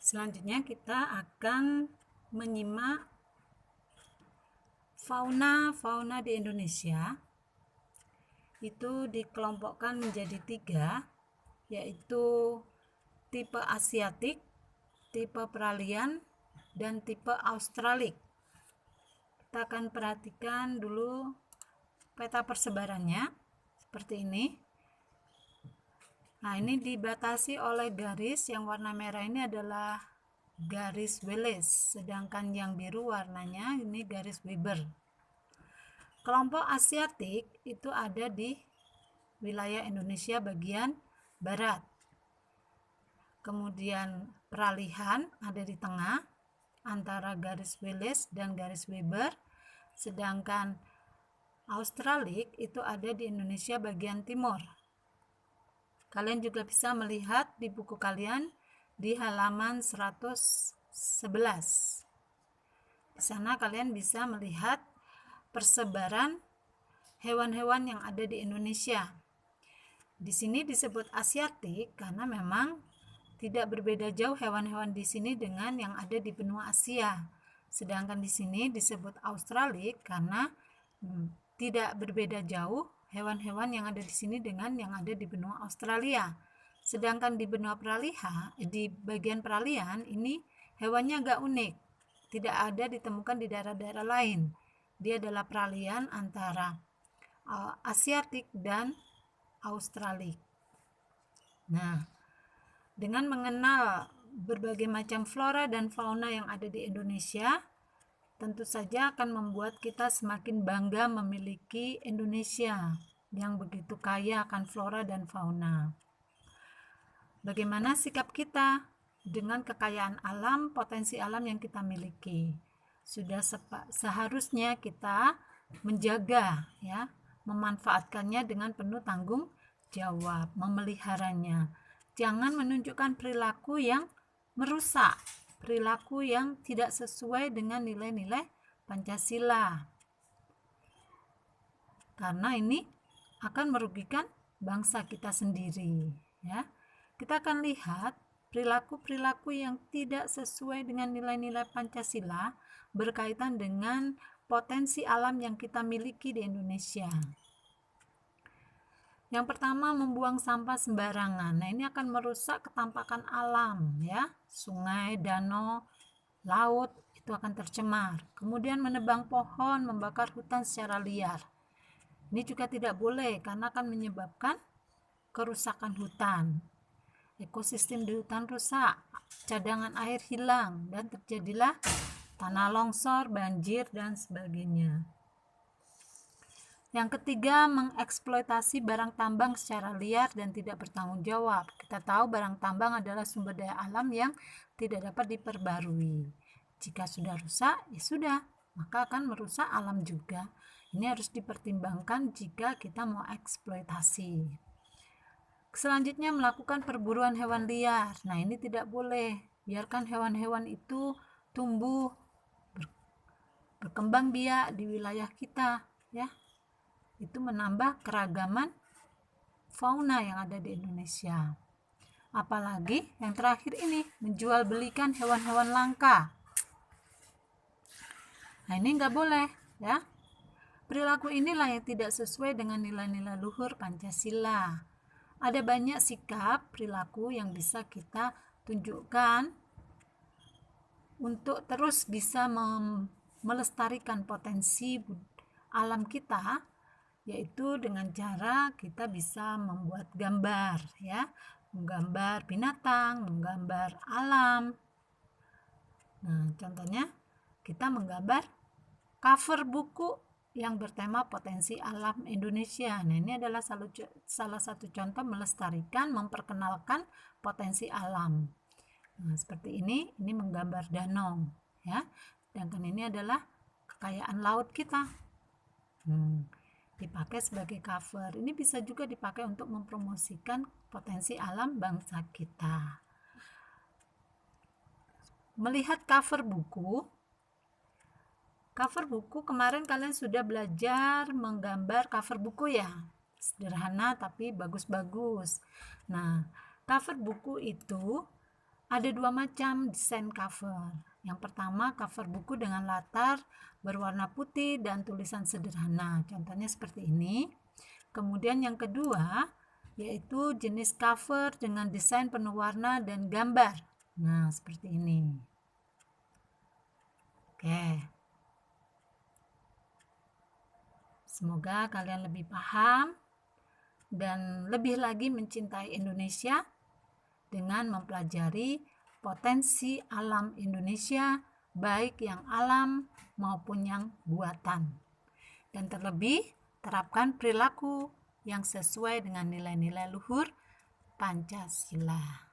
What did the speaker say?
Selanjutnya kita akan menyimak fauna di Indonesia. Itu dikelompokkan menjadi 3, yaitu tipe Asiatik, tipe Peralihan, dan tipe Australik. Kita akan perhatikan dulu peta persebarannya seperti ini. Nah, ini dibatasi oleh garis. Yang warna merah ini adalah garis Wallace, sedangkan yang biru warnanya ini garis Weber. Kelompok Asiatik itu ada di wilayah Indonesia bagian barat. Kemudian Peralihan ada di tengah antara garis Wallace dan garis Weber, sedangkan Australik itu ada di Indonesia bagian timur. Kalian juga bisa melihat di buku kalian di halaman 111. Di sana kalian bisa melihat persebaran hewan-hewan yang ada di Indonesia. Di sini disebut Asiatik karena memang tidak berbeda jauh hewan-hewan di sini dengan yang ada di benua Asia. Sedangkan di sini disebut Australik karena tidak berbeda jauh hewan-hewan yang ada di sini dengan yang ada di benua Australia. Sedangkan di benua Peralihan, di bagian Peralihan ini hewannya agak unik, tidak ada ditemukan di daerah-daerah lain. Dia adalah peralihan antara Asiatik dan Australik. Nah, dengan mengenal berbagai macam flora dan fauna yang ada di Indonesia, tentu saja akan membuat kita semakin bangga memiliki Indonesia yang begitu kaya akan flora dan fauna. Bagaimana sikap kita dengan kekayaan alam, potensi alam yang kita miliki? Sudah seharusnya kita menjaga, ya, memanfaatkannya dengan penuh tanggung jawab, memeliharanya. Jangan menunjukkan perilaku yang merusak, perilaku yang tidak sesuai dengan nilai-nilai Pancasila. Karena ini akan merugikan bangsa kita sendiri, ya. Kita akan lihat perilaku-perilaku yang tidak sesuai dengan nilai-nilai Pancasila berkaitan dengan potensi alam yang kita miliki di Indonesia. Yang pertama, membuang sampah sembarangan. Nah, ini akan merusak ketampakan alam, ya. Sungai, danau, laut itu akan tercemar. Kemudian menebang pohon, membakar hutan secara liar. Ini juga tidak boleh karena akan menyebabkan kerusakan hutan. Ekosistem di hutan rusak, cadangan air hilang, dan terjadilah tanah longsor, banjir, dan sebagainya. Yang ketiga, mengeksploitasi barang tambang secara liar dan tidak bertanggung jawab. Kita tahu barang tambang adalah sumber daya alam yang tidak dapat diperbarui. Jika sudah rusak, ya sudah, maka akan merusak alam juga. Ini harus dipertimbangkan jika kita mau eksploitasi. Selanjutnya, melakukan perburuan hewan liar. Nah, ini tidak boleh. Biarkan hewan-hewan itu tumbuh, berkembang biak di wilayah kita, ya. Itu menambah keragaman fauna yang ada di Indonesia. Apalagi yang terakhir ini, menjual belikan hewan-hewan langka. Nah, ini nggak boleh, ya. Perilaku inilah yang tidak sesuai dengan nilai-nilai luhur Pancasila. Ada banyak sikap perilaku yang bisa kita tunjukkan untuk terus bisa melestarikan potensi alam kita, yaitu dengan cara kita bisa membuat gambar, ya, menggambar binatang, menggambar alam. Nah, contohnya kita menggambar cover buku yang bertema potensi alam Indonesia. Nah, ini adalah salah satu contoh melestarikan, memperkenalkan potensi alam. Nah, seperti ini menggambar danau, ya. Sedangkan ini adalah kekayaan laut kita. Dipakai sebagai cover. Ini bisa juga dipakai untuk mempromosikan potensi alam bangsa kita. Melihat cover buku, kemarin kalian sudah belajar menggambar cover buku, ya. Sederhana tapi bagus-bagus. Nah, cover buku itu Ada dua macam desain cover. Yang pertama, cover buku dengan latar berwarna putih dan tulisan sederhana. Contohnya seperti ini. Kemudian yang kedua, yaitu jenis cover dengan desain penuh warna dan gambar. Nah, seperti ini. Oke. Semoga kalian lebih paham dan lebih lagi mencintai Indonesia dengan mempelajari potensi alam Indonesia, baik yang alam maupun yang buatan. Dan terlebih, terapkan perilaku yang sesuai dengan nilai-nilai luhur Pancasila.